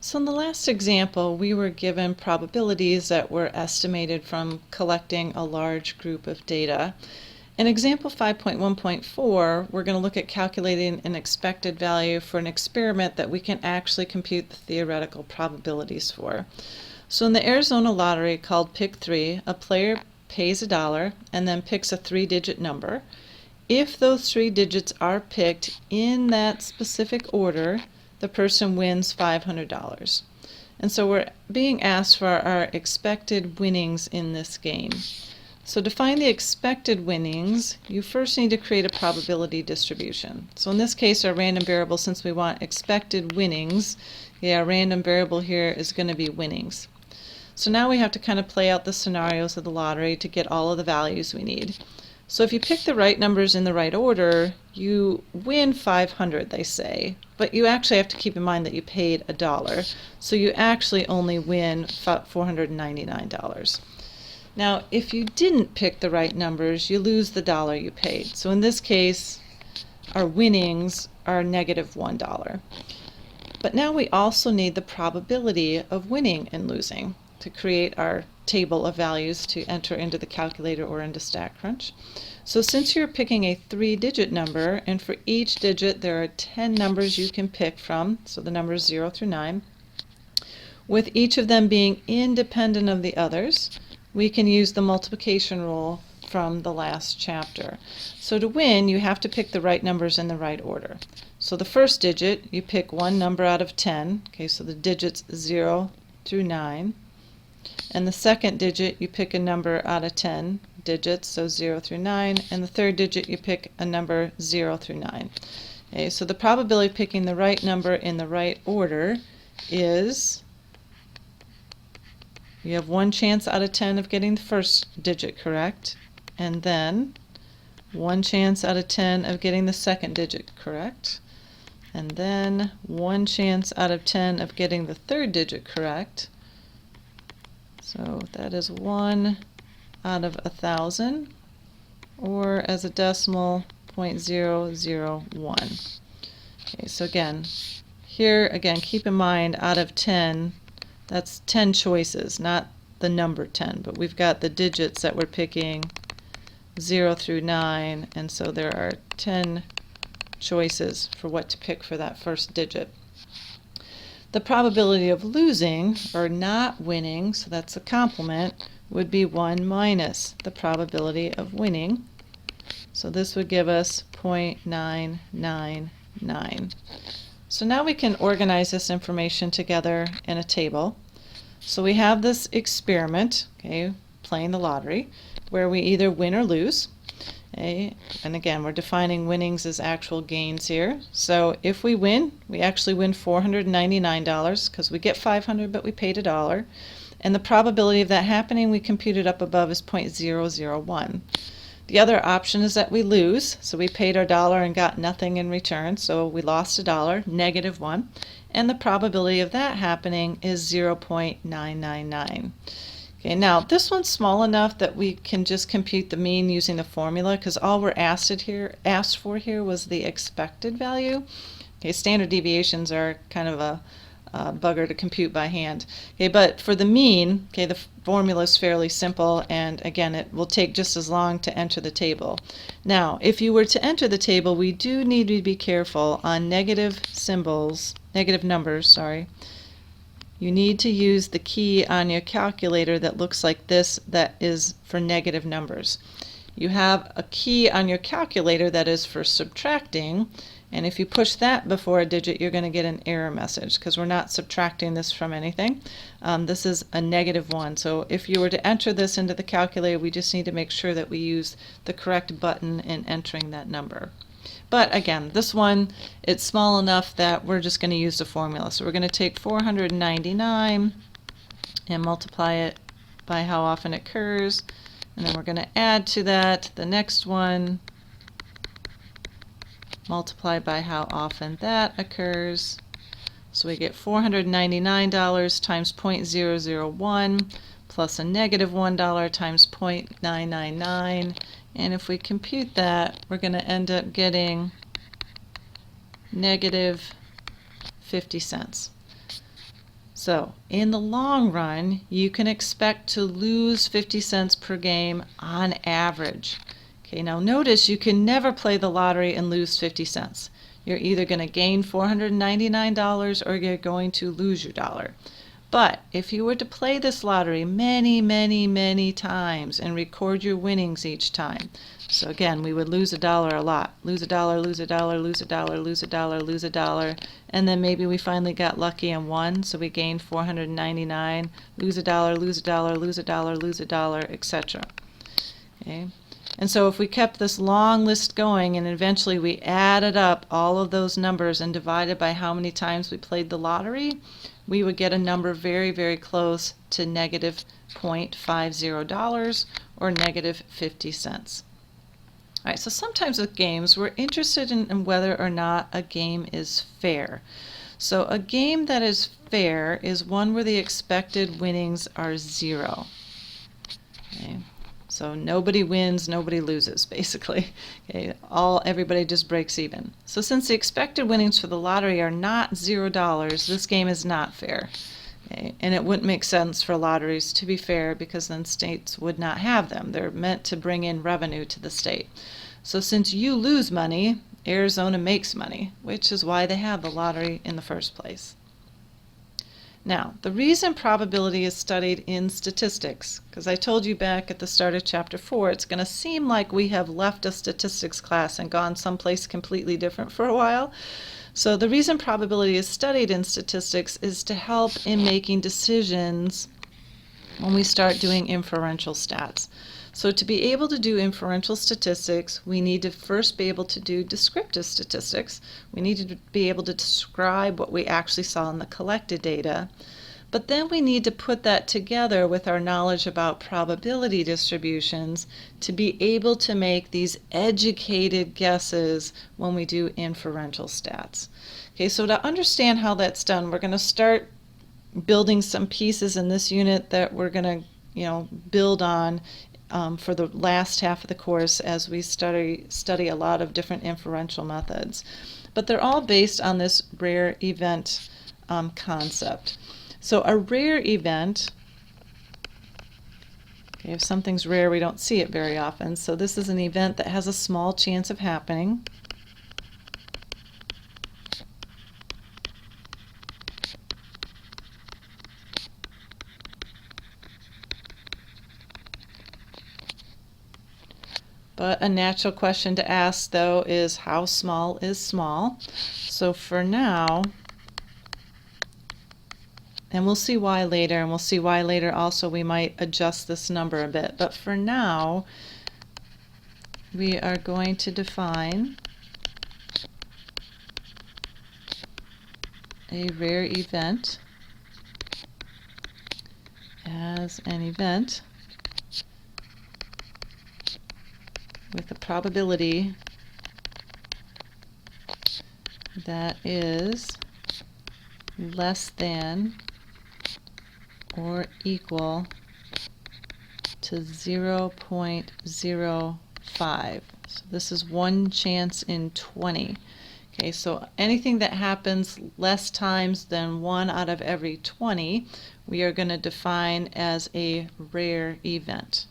So in the last example, we were given probabilities that were estimated from collecting a large group of data. In example 5.1.4, we're going to look at calculating an expected value for an experiment that we can actually compute the theoretical probabilities for. So in the Arizona lottery called Pick 3, a player pays $1 and then picks a 3-digit number. If those 3 digits are picked in that specific order, the person wins $500. And so we're being asked for our expected winnings in this game. So to find the expected winnings, you first need to create a probability distribution. So in this case, our random variable, since we want expected winnings, our random variable here is going to be winnings. So now we have to kind of play out the scenarios of the lottery to get all of the values we need. So if you pick the right numbers in the right order, you win 500, they say. But you actually have to keep in mind that you paid $1. So you actually only win $499. Now, if you didn't pick the right numbers, you lose the dollar you paid. So in this case, our winnings are -$1. But now we also need the probability of winning and losing to create our table of values to enter into the calculator or into StatCrunch. So since you're picking a 3-digit number, and for each digit there are 10 numbers you can pick from, so the numbers 0 through 9, with each of them being independent of the others, we can use the multiplication rule from the last chapter. So to win, you have to pick the right numbers in the right order. So the first digit, you pick one number out of 10, okay, so the digits 0 through 9. And the second digit, you pick a number out of 10 digits, so 0 through 9. And the third digit, you pick a number 0 through 9. Okay, so the probability of picking the right number in the right order is, you have 1 chance out of 10 of getting the first digit correct, and then 1 chance out of 10 of getting the second digit correct, and then 1 chance out of 10 of getting the third digit correct. So that is 1 out of 1,000, or as a decimal, 0.001. Okay, so again, here again, keep in mind out of 10, that's 10 choices, not the number 10, but we've got the digits that we're picking 0 through 9, and so there are 10 choices for what to pick for that first digit. The probability of losing, or not winning, so that's a complement, would be 1 minus the probability of winning. So this would give us 0.999. So now we can organize this information together in a table. So we have this experiment, okay, playing the lottery, where we either win or lose. Okay, and again, we're defining winnings as actual gains here. So if we win, we actually win $499 because we get 500, but we paid $1. And the probability of that happening, we computed up above, is 0.001. The other option is that we lose, so we paid our $1 and got nothing in return, so we lost $1, -1, and the probability of that happening is 0.999. Okay, now this one's small enough that we can just compute the mean using the formula, because all we're asked for here was the expected value. Okay, standard deviations are kind of a bugger to compute by hand. Okay, but for the mean, okay, the formula is fairly simple, and again, it will take just as long to enter the table. Now, if you were to enter the table, we do need to be careful on negative numbers, sorry. You need to use the key on your calculator that looks like this, that is for negative numbers. You have a key on your calculator that is for subtracting, and if you push that before a digit, you're going to get an error message because we're not subtracting this from anything. This is a -1. So if you were to enter this into the calculator, we just need to make sure that we use the correct button in entering that number. But again, this one, it's small enough that we're just going to use the formula. So we're going to take 499 and multiply it by how often it occurs, and then we're going to add to that the next one, multiplied by how often that occurs. So we get $499 times 0.001 plus a -$1 times 0.999. And if we compute that, we're going to end up getting -50 cents. So in the long run, you can expect to lose 50 cents per game on average. Okay, now notice you can never play the lottery and lose 50 cents. You're either going to gain $499 or you're going to lose your dollar. But if you were to play this lottery many, many, many times and record your winnings each time, so again, we would lose a dollar a lot. Lose a dollar, lose a dollar, lose a dollar, lose a dollar, lose a dollar, and then maybe we finally got lucky and won, so we gained 499, lose a dollar, lose a dollar, lose a dollar, lose a dollar, etc. Okay? And so if we kept this long list going and eventually we added up all of those numbers and divided by how many times we played the lottery, we would get a number very, very close to negative $0.50 or negative 50 cents. All right, so sometimes with games, we're interested in whether or not a game is fair. So a game that is fair is one where the expected winnings are 0. Okay. So nobody wins, nobody loses, basically. Okay, everybody just breaks even. So since the expected winnings for the lottery are not $0, this game is not fair. Okay, and it wouldn't make sense for lotteries to be fair because then states would not have them. They're meant to bring in revenue to the state. So since you lose money, Arizona makes money, which is why they have the lottery in the first place. Now, the reason probability is studied in statistics, because I told you back at the start of Chapter 4, it's going to seem like we have left a statistics class and gone someplace completely different for a while. So the reason probability is studied in statistics is to help in making decisions when we start doing inferential stats. So to be able to do inferential statistics, we need to first be able to do descriptive statistics. We need to be able to describe what we actually saw in the collected data. But then we need to put that together with our knowledge about probability distributions to be able to make these educated guesses when we do inferential stats. Okay, so to understand how that's done, we're going to start building some pieces in this unit that we're going to, build on for the last half of the course as we study a lot of different inferential methods. But they're all based on this rare event concept. So a rare event, okay, if something's rare, we don't see it very often. So this is an event that has a small chance of happening. But a natural question to ask, though, is how small is small? So for now, and we'll see why later, and we'll see why later also we might adjust this number a bit. But for now, we are going to define a rare event as an event with a probability that is less than or equal to 0.05. So this is 1 chance in 20. Okay, so anything that happens less times than 1 out of every 20, we are going to define as a rare event.